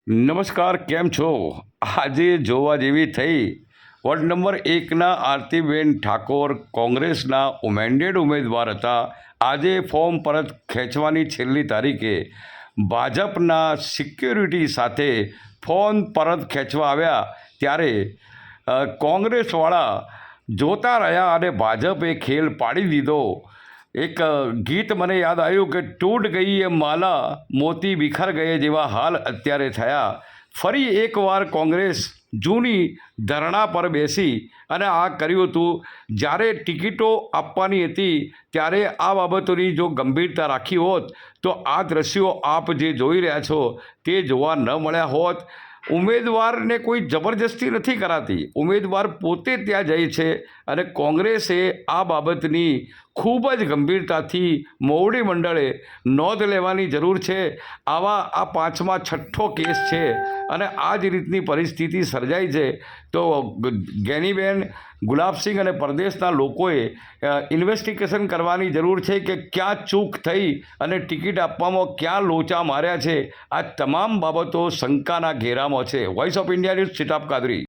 નમસ્કાર, કેમ છો? આજે જોવા જેવી થઈ વોર્ડ નંબર 1ના આરતીબેન ઠાકોર કોંગ્રેસના મેન્ડેટ ઉમેદવાર હતા. આજે ફોર્મ પરત ખેંચવાની છેલ્લી તારીખે ભાજપના સિક્યોરિટી સાથે ફોર્મ પરત ખેંચવા આવ્યા ત્યારે કોંગ્રેસવાળા જોતા રહ્યા અને ભાજપે ખેલ પાડી દીધો. એક ગીત મને યાદ આવ્યું કે તૂટ ગઈ એ માલા મોતી બિખર ગયે જેવા હાલ અત્યારે થયા. ફરી એકવાર કોંગ્રેસ જૂની ધરણા પર બેસી અને આ કર્યું હતું. જ્યારે ટિકિટો આપવાની હતી ત્યારે આ બાબતોની જો ગંભીરતા રાખી હોત તો આ દ્રશ્યો આપ જે જોઈ રહ્યા છો તે જોવા ન મળ્યા હોત. ઉમેદવારને કોઈ જબરજસ્તી નથી કરાતી. ઉમેદવાર પોતે ત્યાં જાય છે અને કોંગ્રેસે આ બાબતની ખૂબ જ ગંભીરતાથી મોવડી મંડળે નોંધ લેવાની જરૂર છે. આ 5મા 6ઠ્ઠો કેસ છે અને આ જ રીતની પરિસ્થિતિ સર્જાઈ છે. તો ગેનીબેન, ગુલાબસિંહ અને પ્રદેશના લોકોએ ઇન્વેસ્ટિગેશન કરવાની જરૂર છે કે ક્યાં ચૂક થઈ અને ટિકિટ આપવામાં ક્યાં લોચા માર્યા છે. આ તમામ બાબતો શંકાના ઘેરામાં છે. Voice of India news, Sitab Kadri.